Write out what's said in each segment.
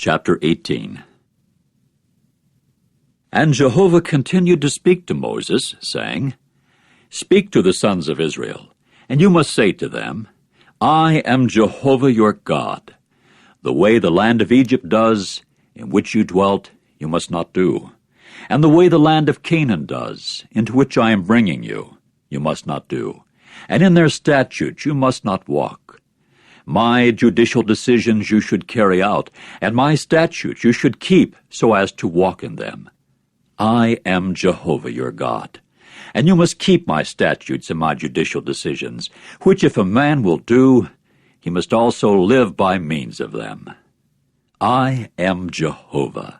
Chapter 18. And Jehovah continued to speak to Moses, saying, Speak to the sons of Israel, and you must say to them, I am Jehovah your God. The way the land of Egypt does, in which you dwelt, you must not do. And the way the land of Canaan does, into which I am bringing you, you must not do. And in their statutes you must not walk. My judicial decisions you should carry out, and my statutes you should keep, so as to walk in them. I am Jehovah your God. And you must keep my statutes and my judicial decisions, which if a man will do, he must also live by means of them. I am Jehovah.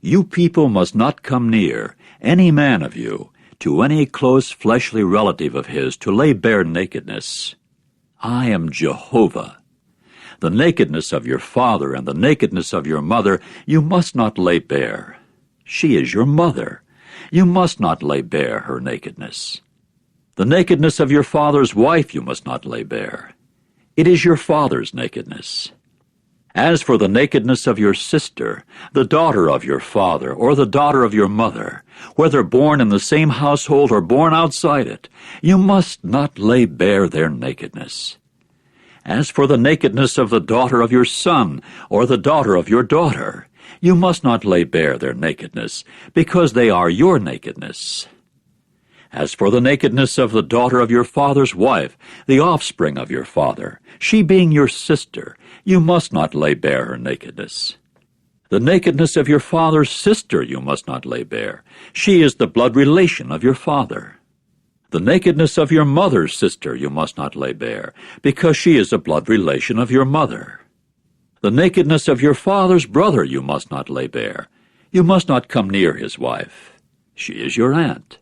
You people must not come near, any man of you, to any close fleshly relative of his to lay bare nakedness. I am Jehovah. The nakedness of your father and the nakedness of your mother you must not lay bare. She is your mother. You must not lay bare her nakedness. The nakedness of your father's wife you must not lay bare. It is your father's nakedness. As for the nakedness of your sister, the daughter of your father, or the daughter of your mother, whether born in the same household or born outside it, you must not lay bare their nakedness. As for the nakedness of the daughter of your son, or the daughter of your daughter, you must not lay bare their nakedness, because they are your nakedness. As for the nakedness of the daughter of your father's wife, the offspring of your father, she being your sister, you must not lay bare her nakedness. The nakedness of your father's sister you must not lay bare. She is the blood relation of your father. The nakedness of your mother's sister you must not lay bare, because she is a blood relation of your mother. The nakedness of your father's brother you must not lay bare. You must not come near his wife. She is your aunt.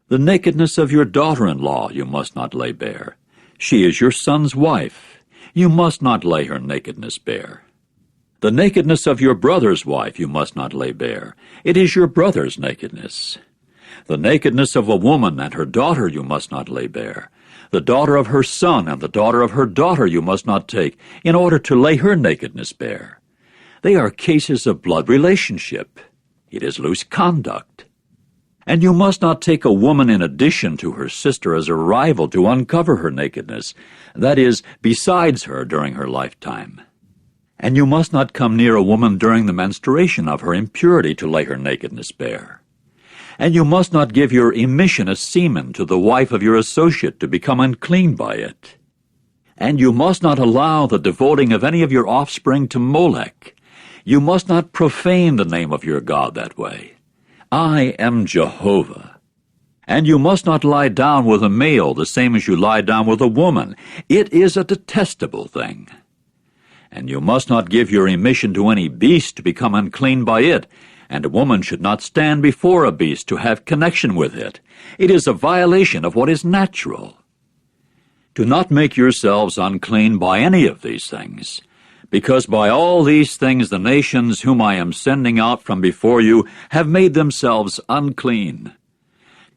The nakedness of your daughter-in-law you must not lay bare. She is your son's wife. You must not lay her nakedness bare. The nakedness of your brother's wife you must not lay bare. It is your brother's nakedness. The nakedness of a woman and her daughter you must not lay bare. The daughter of her son and the daughter of her daughter you must not take, in order to lay her nakedness bare. They are cases of blood relationship. It is loose conduct. And you must not take a woman in addition to her sister as a rival to uncover her nakedness, that is, besides her during her lifetime. And you must not come near a woman during the menstruation of her impurity to lay her nakedness bare. And you must not give your emission as semen to the wife of your associate to become unclean by it. And you must not allow the devoting of any of your offspring to Molech. You must not profane the name of your God that way. I am Jehovah. And you must not lie down with a male the same as you lie down with a woman. It is a detestable thing. And you must not give your emission to any beast to become unclean by it, and a woman should not stand before a beast to have connection with it. It is a violation of what is natural. Do not make yourselves unclean by any of these things, because by all these things the nations whom I am sending out from before you have made themselves unclean.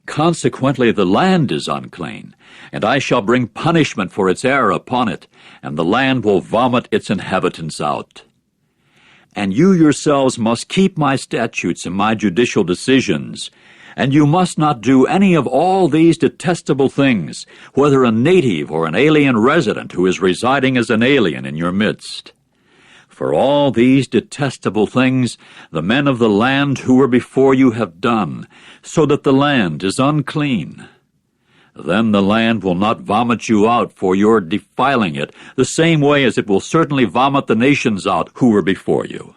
Consequently the land is unclean, and I shall bring punishment for its error upon it, and the land will vomit its inhabitants out. And you yourselves must keep my statutes and my judicial decisions, and you must not do any of all these detestable things, whether a native or an alien resident who is residing as an alien in your midst. For all these detestable things the men of the land who were before you have done, so that the land is unclean. Then the land will not vomit you out for your defiling it, the same way as it will certainly vomit the nations out who were before you.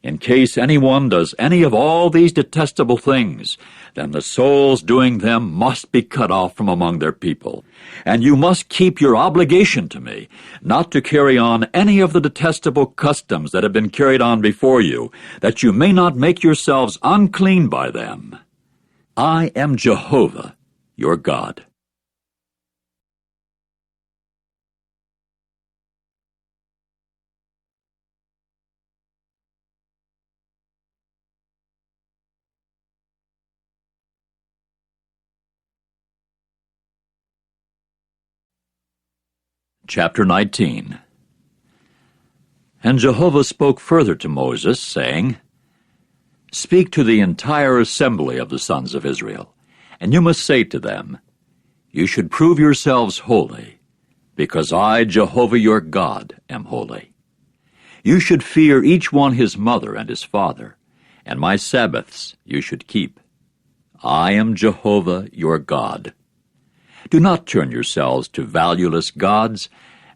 In case anyone does any of all these detestable things, then the souls doing them must be cut off from among their people. And you must keep your obligation to me, not to carry on any of the detestable customs that have been carried on before you, that you may not make yourselves unclean by them. I am Jehovah, your God. Chapter 19. And Jehovah spoke further to Moses, saying, Speak to the entire assembly of the sons of Israel, and you must say to them, You should prove yourselves holy, because I, Jehovah your God, am holy. You should fear each one his mother and his father, and my Sabbaths you should keep. I am Jehovah your God. Do not turn yourselves to valueless gods,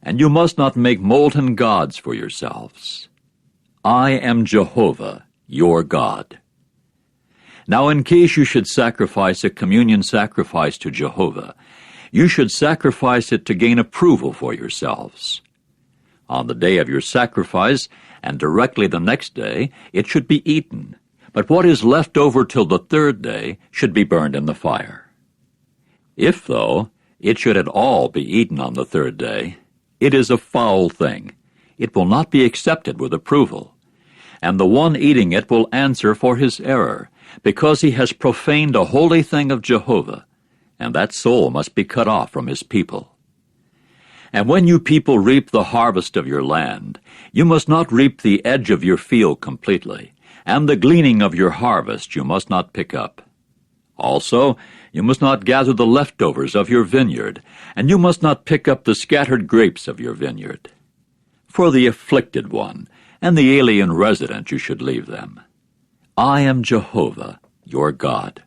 and you must not make molten gods for yourselves. I am Jehovah your God. Now in case you should sacrifice a communion sacrifice to Jehovah, you should sacrifice it to gain approval for yourselves. On the day of your sacrifice, and directly the next day, it should be eaten, but what is left over till the third day should be burned in the fire. If, though, it should at all be eaten on the third day, it is a foul thing. It will not be accepted with approval, and the one eating it will answer for his error, because he has profaned a holy thing of Jehovah, and that soul must be cut off from his people. And when you people reap the harvest of your land, you must not reap the edge of your field completely, and the gleaning of your harvest you must not pick up. Also, you must not gather the leftovers of your vineyard, and you must not pick up the scattered grapes of your vineyard. For the afflicted one and the alien resident you should leave them. I am Jehovah, your God.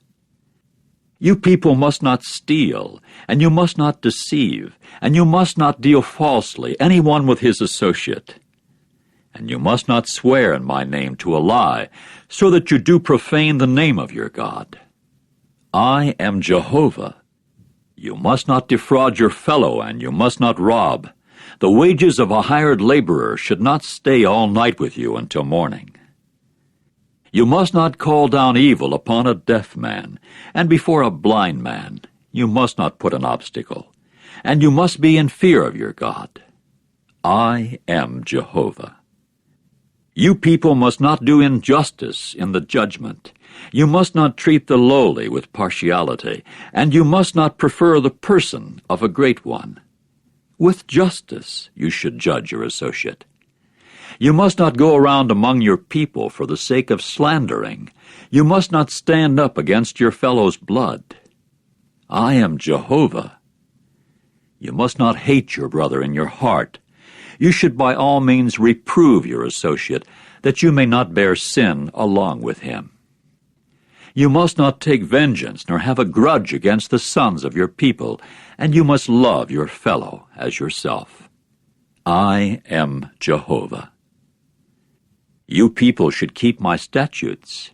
You people must not steal, and you must not deceive, and you must not deal falsely, anyone with his associate. And you must not swear in my name to a lie, so that you do profane the name of your God. I am Jehovah. You must not defraud your fellow, and you must not rob. The wages of a hired laborer should not stay all night with you until morning. You must not call down evil upon a deaf man, and before a blind man you must not put an obstacle, and you must be in fear of your God. I am Jehovah. You people must not do injustice in the judgment. You must not treat the lowly with partiality, and you must not prefer the person of a great one. With justice you should judge your associate. You must not go around among your people for the sake of slandering. You must not stand up against your fellow's blood. I am Jehovah. You must not hate your brother in your heart. You should by all means reprove your associate, that you may not bear sin along with him. You must not take vengeance, nor have a grudge against the sons of your people, and you must love your fellow as yourself. I am Jehovah. You people should keep my statutes.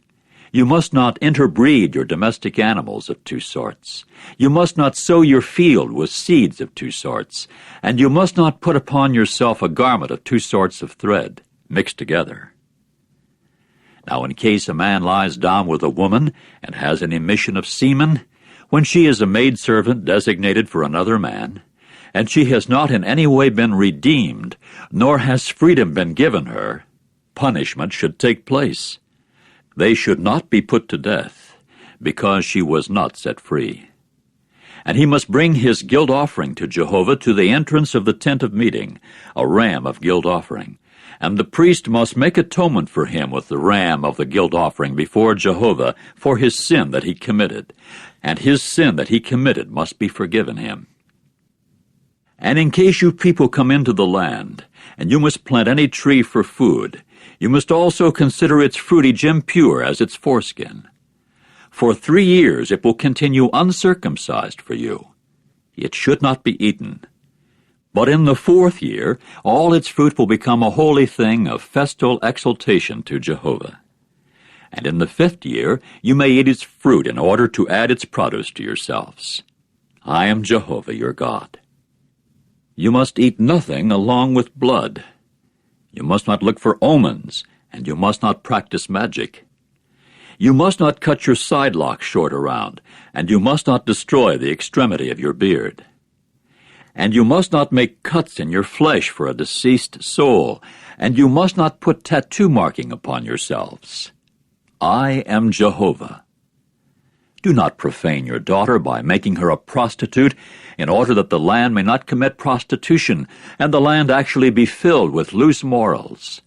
You must not interbreed your domestic animals of two sorts. You must not sow your field with seeds of two sorts, and you must not put upon yourself a garment of two sorts of thread, mixed together. Now in case a man lies down with a woman and has an emission of semen, when she is a maidservant designated for another man, and she has not in any way been redeemed, nor has freedom been given her, punishment should take place. They should not be put to death, because she was not set free. And he must bring his guilt offering to Jehovah to the entrance of the tent of meeting, a ram of guilt offering. And the priest must make atonement for him with the ram of the guilt offering before Jehovah for his sin that he committed, and his sin that he committed must be forgiven him. And in case you people come into the land, and you must plant any tree for food, you must also consider its fruitage impure as its foreskin. For 3 years it will continue uncircumcised for you. It should not be eaten. But in the 4th year all its fruit will become a holy thing of festal exaltation to Jehovah. And in the 5th year you may eat its fruit in order to add its produce to yourselves. I am Jehovah your God. You must eat nothing along with blood. You must not look for omens, and you must not practice magic. You must not cut your side locks short around, and you must not destroy the extremity of your beard. And you must not make cuts in your flesh for a deceased soul, and you must not put tattoo marking upon yourselves. I am Jehovah. Do not profane your daughter by making her a prostitute, in order that the land may not commit prostitution, and the land actually be filled with loose morals.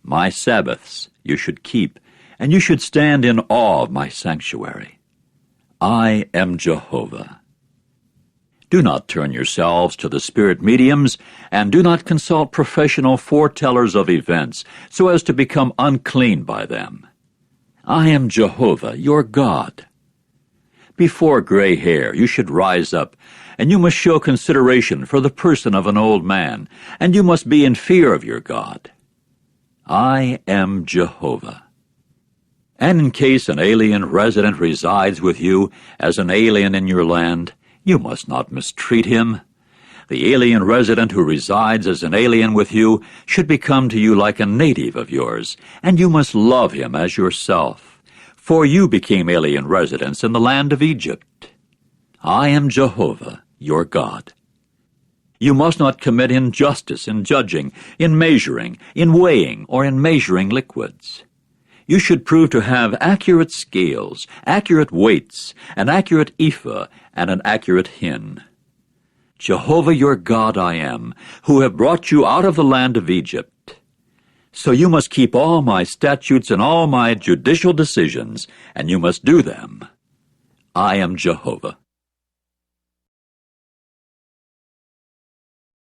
My Sabbaths you should keep, and you should stand in awe of my sanctuary. I am Jehovah. Do not turn yourselves to the spirit mediums, and do not consult professional foretellers of events, so as to become unclean by them. I am Jehovah, your God. Before gray hair you should rise up, and you must show consideration for the person of an old man, and you must be in fear of your God. I am Jehovah. And in case an alien resident resides with you as an alien in your land, you must not mistreat him. The alien resident who resides as an alien with you should become to you like a native of yours, and you must love him as yourself. For you became alien residents in the land of Egypt. I am Jehovah, your God. You must not commit injustice in judging, in measuring, in weighing, or in measuring liquids. You should prove to have accurate scales, accurate weights, an accurate ephah, and an accurate hin. Jehovah your God I am, who have brought you out of the land of Egypt. So you must keep all my statutes and all my judicial decisions, and you must do them. I am Jehovah.